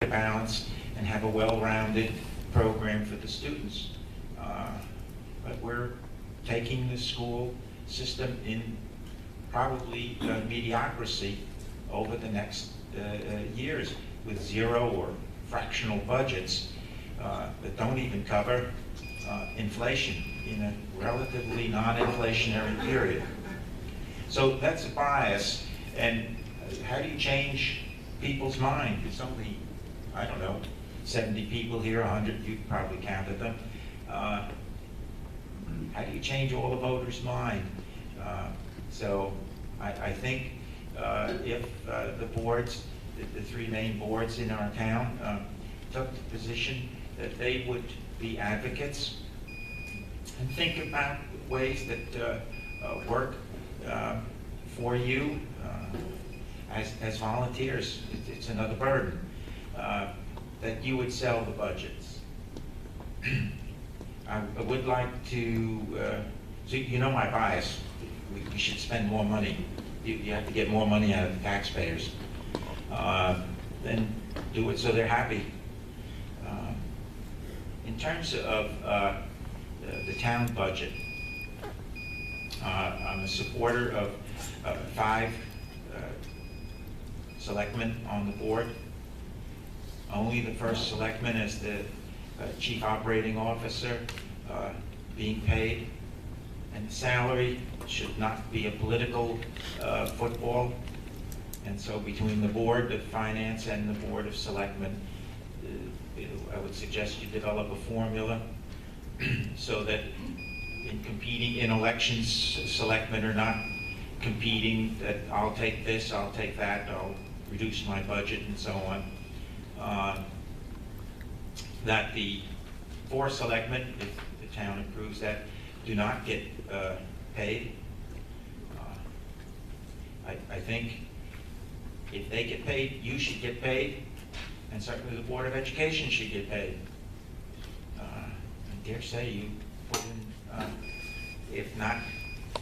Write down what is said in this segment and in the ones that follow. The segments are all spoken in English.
counterbalance and have a well-rounded program for the students. But we're taking the school system in probably mediocrity over the next years with zero or fractional budgets that don't even cover inflation in a relatively non-inflationary period. So that's a bias, and how do you change people's mind? There's only, I don't know, 70 people here, 100, you probably counted them. How do you change all the voters' mind? So I think if the boards, the three main boards in our town took the position that they would be advocates and think about ways that work for you as volunteers. It's another burden. That you would sell the budgets. I would like to, so you know my bias, we should spend more money. You have to get more money out of the taxpayers. Then do it so they're happy. In terms of the town budget, I'm a supporter of 5 selectmen on the board. Only the first selectman as the chief operating officer being paid, and the salary should not be a political football. And so between the Board of Finance and the Board of Selectmen, I would suggest you develop a formula so that in competing in elections, selectmen are not competing that I'll take this, I'll take that, I'll reduce my budget and so on. That the 4 selectmen, if the town approves that, do not get paid. I think if they get paid, you should get paid, and certainly the Board of Education should get paid. I dare say you put in, if not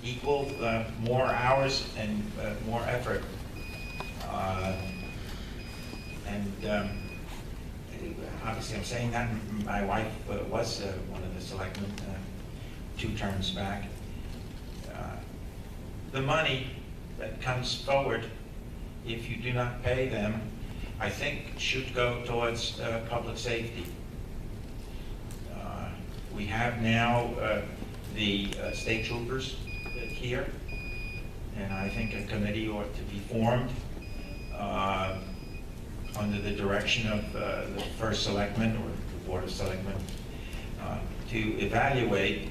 equal, more hours and more effort. Obviously I'm saying that my wife was one of the selectmen 2 terms back. The money that comes forward, if you do not pay them, I think should go towards public safety. We have now the state troopers here, and I think a committee ought to be formed under the direction of the first selectman or the Board of Selectmen to evaluate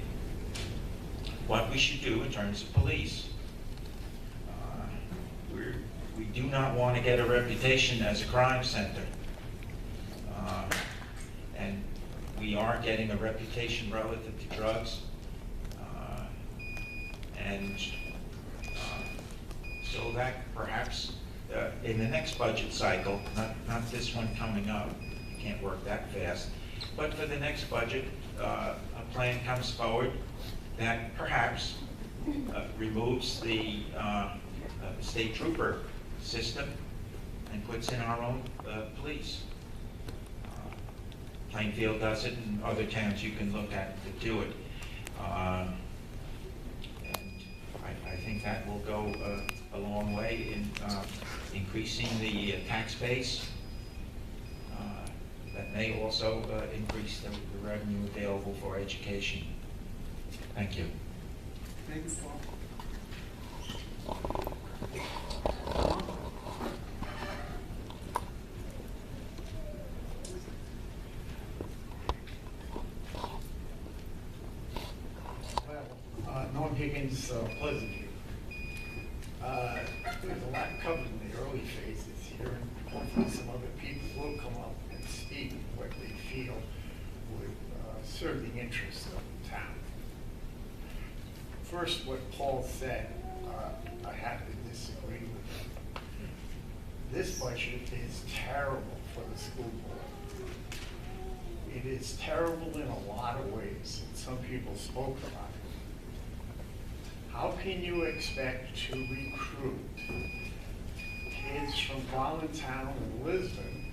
what we should do in terms of police. We do not want to get a reputation as a crime center. And we are getting a reputation relative to drugs. So that perhaps in the next budget cycle, not this one coming up, you can't work that fast, but for the next budget, a plan comes forward that perhaps removes the state trooper system and puts in our own police. Plainfield does it, and other towns you can look at to do it. And I think that will go a long way in increasing the tax base. That may also increase the revenue available for education. Thank you. Thank you, Paul. Norm Higgins, Pleasant View. There's a lot covered in the early phases here, and hopefully some other people will come up and speak what they feel would serve the interests of the town. First, what Paul said, I have to disagree with him. This budget is terrible for the school board. It is terrible in a lot of ways, and some people spoke about it. How can you expect to recruit kids from Voluntown and Lisbon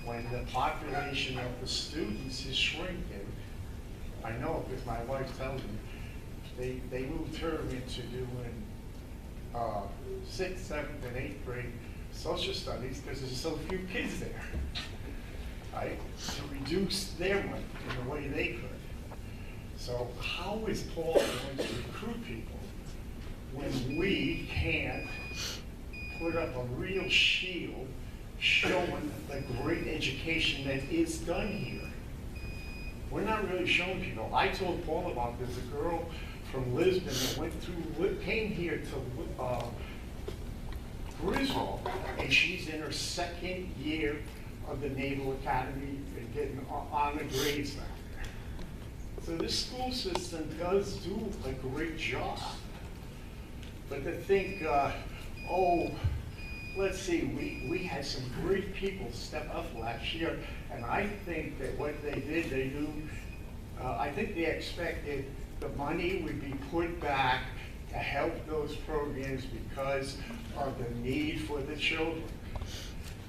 when the population of the students is shrinking. I know because my wife tells me, they moved her into doing 6th, 7th, and 8th grade social studies because there's so few kids there, right? To reduce their money in the way they could. So how is Paul going to recruit people when we can't put up a real shield showing the great education that is done here? We're not really showing people. I told Paul about this, a girl from Lisbon that went through, came here to Griswold, and she's in her 2nd year of the Naval Academy and getting honor grades now. So this school system does do a great job. But to think, oh, let's see, we had some great people step up last year, and I think that what they did, they knew, I think they expected the money would be put back to help those programs because of the need for the children.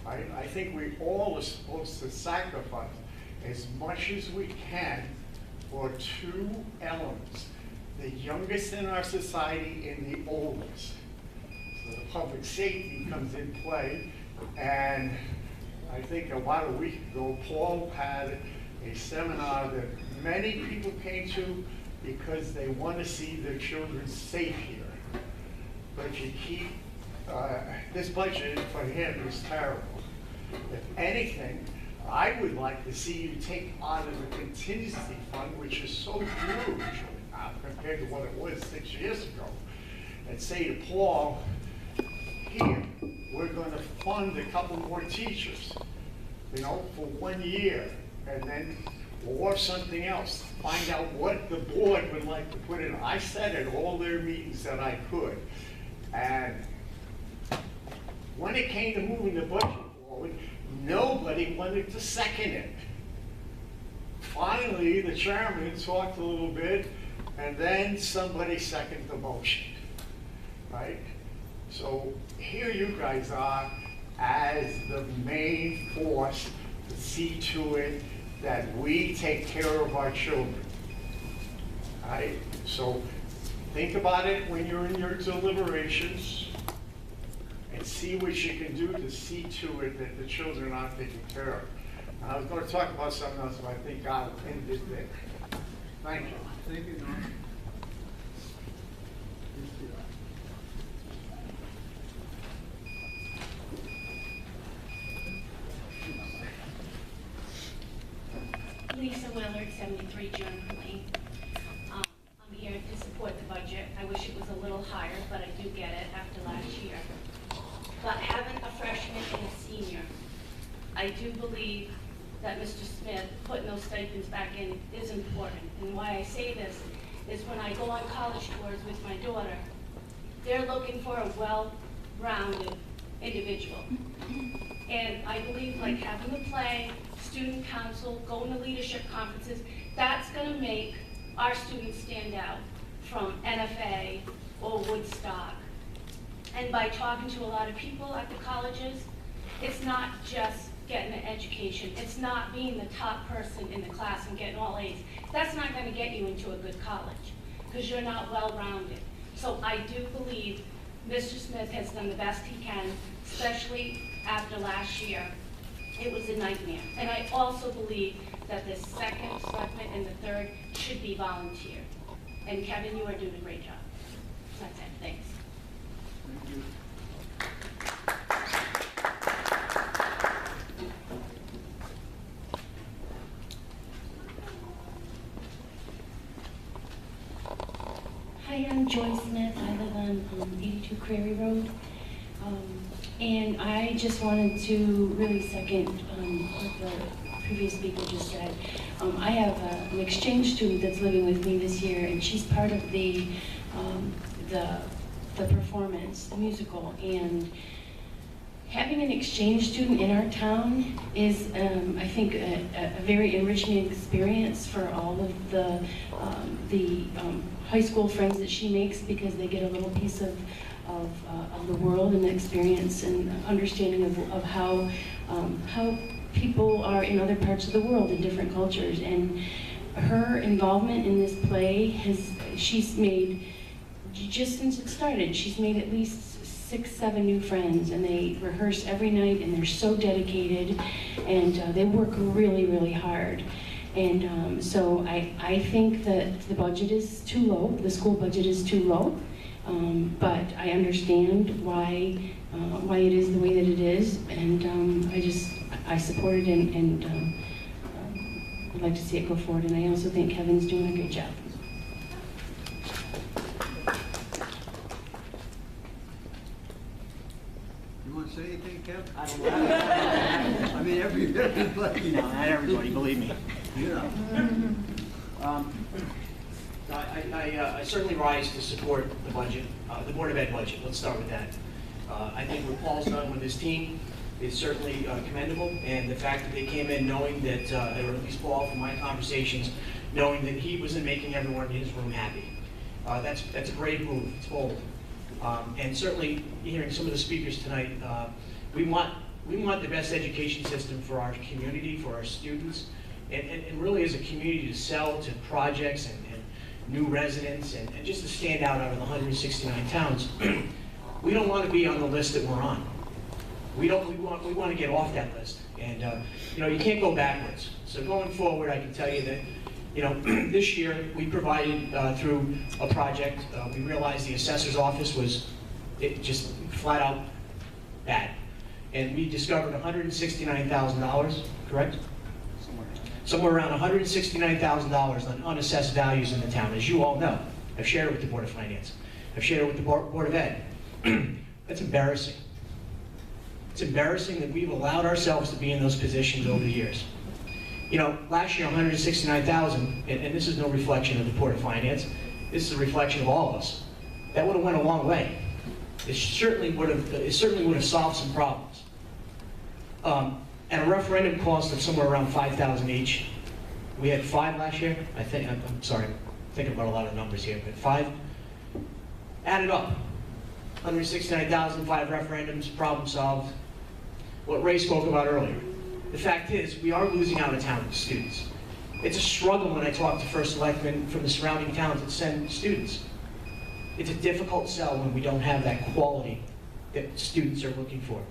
I think we all are supposed to sacrifice as much as we can for 2 elements, the youngest in our society and the oldest. So the public safety comes in play, and I think about a week ago, Paul had a seminar that many people came to because they want to see their children safe here. But if you keep, this budget for him is terrible. If anything, I would like to see you take out of the contingency fund, which is so huge compared to what it was 6 years ago, and say to Paul, here, we're going to fund a couple more teachers, you know, for 1 year, and then or something else. Find out what the board would like to put in. I said at all their meetings that I could, and when it came to moving the budget forward, nobody wanted to second it. Finally, the chairman talked a little bit, and then somebody seconded the motion, right? So here you guys are as the main force to see to it that we take care of our children, right? So think about it when you're in your deliberations and see what you can do to see to it that the children are taken care of. And I was going to talk about something else, but I think I'll end it there. Thank you. Thank you, Norm. Lisa Willard, 73 Juniper Lane. I'm here to support the budget. I wish it was a little higher, but I do get it after last year. But having a freshman and a senior, I do believe that Mr. Smith putting those stipends back in is important. And why I say this is when I go on college tours with my daughter, they're looking for a well-rounded individual. And I believe like having a play, student council, going to leadership conferences, that's going to make our students stand out from NFA or Woodstock. And by talking to a lot of people at the colleges, it's not just getting an education. It's not being the top person in the class and getting all A's. That's not going to get you into a good college because you're not well-rounded. So I do believe Mr. Smith has done the best he can, especially after last year. It was a nightmare. And I also believe that the second selectman and the third should be volunteer. And Kevin, you are doing a great job. That's it. Thanks. Thank you. Hi, I'm Joy Smith. I live on 82 Prairie Road. And I just wanted to really second what the previous speaker just said. I have an exchange student that's living with me this year, and she's part of the performance, the musical. And having an exchange student in our town is, I think, a very enriching experience for all of the high school friends that she makes, because they get a little piece of the world and the experience and understanding of how people are in other parts of the world, in different cultures, and her involvement in this play she's made, just since it started, she's made at least 6, 7 new friends, and they rehearse every night, and they're so dedicated, and they work really, really hard. And so I think that the budget is too low, the school budget is too low, but I understand why it is the way that it is, and I support it, and I'd like to see it go forward, and I also think Kevin's doing a good job. You want to say anything, Kevin? I don't know. I mean, everybody. No, not everybody, believe me. You know. I certainly rise to support the budget, the Board of Ed budget. Let's start with that. I think what Paul's done with his team is certainly commendable, and the fact that they came in knowing that, or at least Paul, from my conversations, knowing that he wasn't making everyone in his room happy. That's a brave move. It's bold. And certainly, hearing some of the speakers tonight, we want the best education system for our community, for our students, and really as a community to sell to projects and new residents, and just to stand out of the 169 towns. We don't want to be on the list that we're on. We want to get off that list, and you can't go backwards. So going forward, I can tell you that this year we provided through a project. We realized the assessor's office was just flat out bad, and we discovered $169,000. Correct? Somewhere around $169,000 on unassessed values in the town, as you all know. I've shared it with the Board of Finance. I've shared it with the Board of Ed. That's embarrassing. It's embarrassing that we've allowed ourselves to be in those positions over the years. Last year, $169,000, and this is no reflection of the Board of Finance. This is a reflection of all of us. That would have went a long way. It certainly would have solved some problems. At a referendum cost of somewhere around $5,000 each, we had 5 last year. I'm sorry, I'm thinking about a lot of numbers here, but 5 added up. 169,000, 5 referendums, problem solved. What Ray spoke about earlier. The fact is, we are losing out of town students. It's a struggle when I talk to first selectmen from the surrounding towns that send students. It's a difficult sell when we don't have that quality that students are looking for.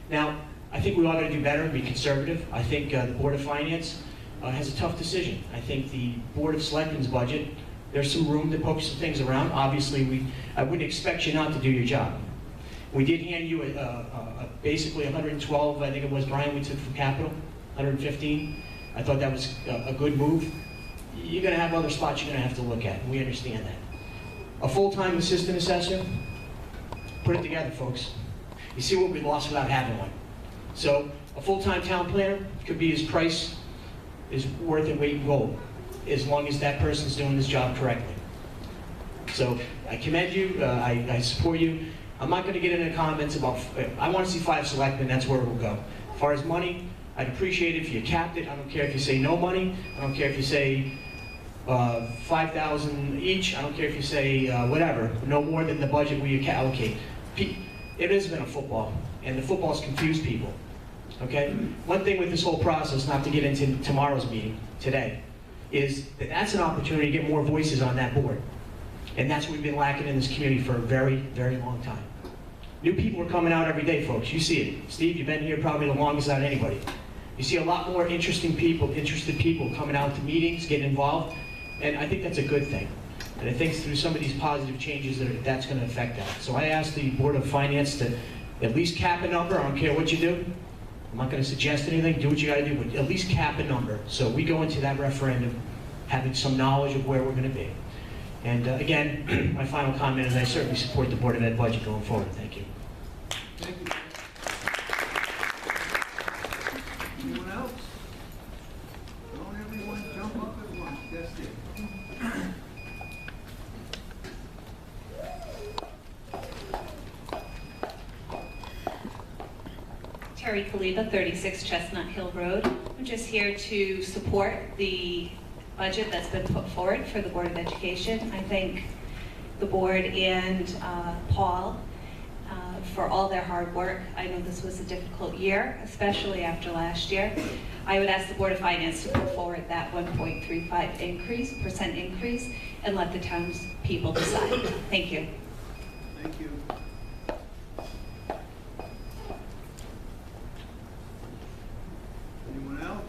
Now, I think we ought to do better and be conservative. I think the Board of Finance has a tough decision. I think the Board of Selectmen's budget, there's some room to poke some things around. Obviously, I wouldn't expect you not to do your job. We did hand you basically 112, I think it was, Brian, we took from Capital, 115. I thought that was a good move. You're going to have other spots you're going to have to look at, and we understand that. A full-time assistant assessor, put it together, folks. You see what we lost without having one. So a full-time town planner could be his price is worth its weight in gold, as long as that person's doing his job correctly. So I commend you, I support you. I'm not going to get into comments about, I want to see 5 selectmen, that's where we'll go. As far as money, I'd appreciate it if you capped it. I don't care if you say no money. I don't care if you say 5,000 each. I don't care if you say whatever, no more than the budget we allocate. It has been a football, and the football's confused people. Okay? One thing with this whole process, not to get into tomorrow's meeting, today, is that that's an opportunity to get more voices on that board. And that's what we've been lacking in this community for a very, very long time. New people are coming out every day, folks. You see it. Steve, you've been here probably the longest out of anybody. You see a lot more interested people coming out to meetings, getting involved, and I think that's a good thing. And I think through some of these positive changes that's going to affect that. So I asked the Board of Finance to at least cap a number. I don't care what you do. I'm not going to suggest anything. Do what you got to do, but at least cap a number. So we go into that referendum having some knowledge of where we're going to be. And again, my final comment is I certainly support the Board of Ed budget going forward. Thank you. Thank you. Anyone else? Don't everyone jump up at once. That's it. Terry Kaliba, 36 Chestnut Hill Road. I'm just here to support the budget that's been put forward for the Board of Education. I thank the board and Paul for all their hard work. I know this was a difficult year, especially after last year. I would ask the Board of Finance to put forward that 1.35% increase and let the townspeople decide. Thank you. Thank you. Anyone else?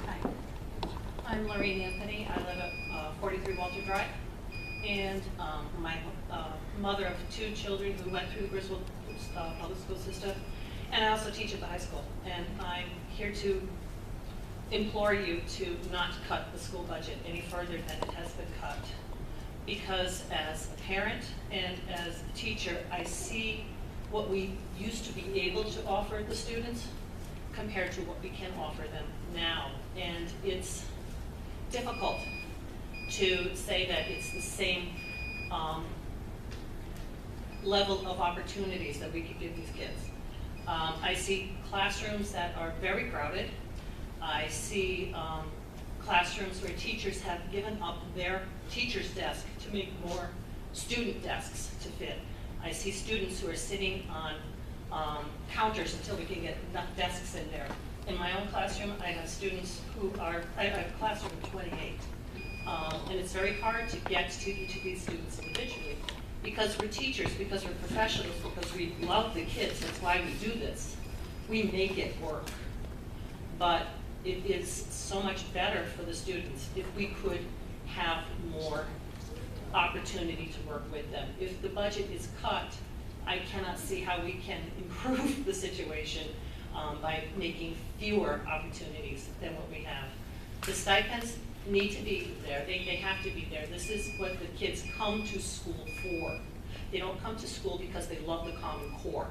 Hi, I'm Lorraine Anthony. I live at 43 Walter Drive, and my mother of 2 children who went through the Griswold public school system, and I also teach at the high school. And I'm here to implore you to not cut the school budget any further than it has been cut, because as a parent and as a teacher, I see what we used to be able to offer the students compared to what we can offer them now. And it's difficult to say that it's the same level of opportunities that we could give these kids. I see classrooms that are very crowded. I see classrooms where teachers have given up their teacher's desk to make more student desks to fit. I see students who are sitting on counters until we can get enough desks in there. In my own classroom, I have students who are, I have a classroom of 28. And it's very hard to get to each of these students individually, because we're teachers, because we're professionals, because we love the kids. That's why we do this. We make it work. But it is so much better for the students if we could have more opportunity to work with them. If the budget is cut, I cannot see how we can improve the situation by making fewer opportunities than what we have. The stipends need to be there. They have to be there. This is what the kids come to school for. They don't come to school because they love the Common Core.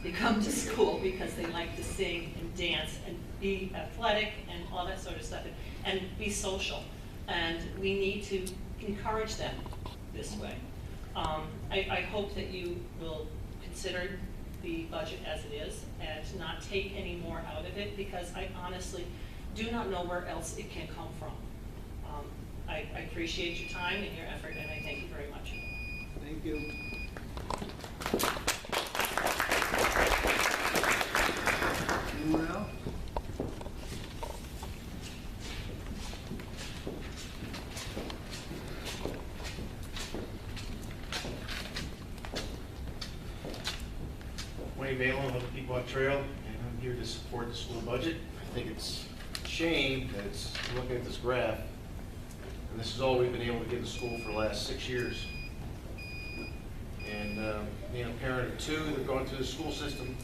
They come to school because they like to sing and dance and be athletic and all that sort of stuff, and be social. And we need to encourage them this way. I hope that you will consider the budget as it is and not take any more out of it, because I honestly do not know where else it can come from. I appreciate your time and your effort, and I thank you very much. Thank you. Anyone else? Wayne Malin of the Pequot Trail, and I'm here to support the school budget. I think it's a shame that it's, looking at this graph, and this is all we've been able to give the school for the last 6 years. And being a parent of 2 that have gone through the school system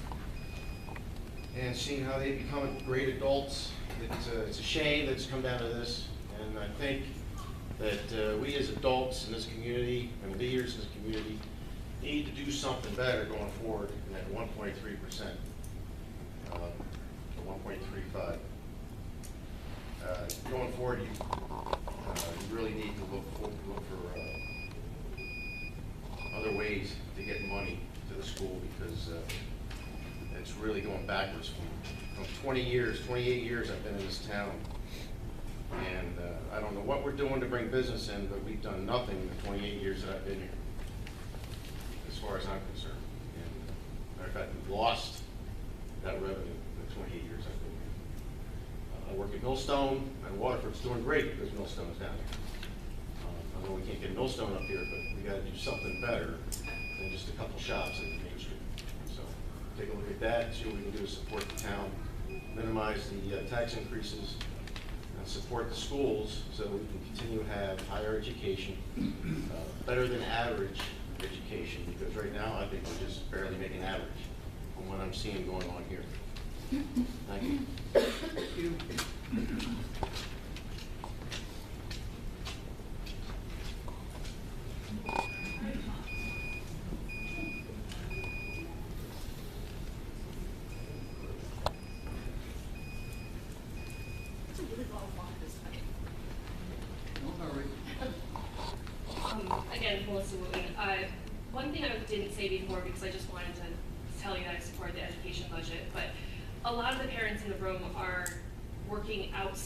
and seeing how they become great adults, it's a shame that it's come down to this. And I think that we as adults in this community and leaders in this community need to do something better going forward than 1.3%, or 1.35. Going forward, you really need to look for other ways to get money to the school, because it's really going backwards from 20 years, 28 years I've been in this town. And I don't know what we're doing to bring business in, but we've done nothing in the 28 years that I've been here, as far as I'm concerned. And matter of fact, we've lost that revenue in the 28 years I've been here. I work at Millstone, and Waterford's doing great because Millstone's down here. I know we can't get Millstone up here, but we got to do something better than just a couple shops in Main Street. So take a look at that, see what we can do to support the town, minimize the tax increases, and support the schools so we can continue to have higher education, better than average education, because right now I think we're just barely making average from what I'm seeing going on here. Thank you. Thank you. Again, Melissa Wooten, one thing I didn't say before, because I just wanted to tell you that I support the education budget, but a lot of the parents in the room are working outside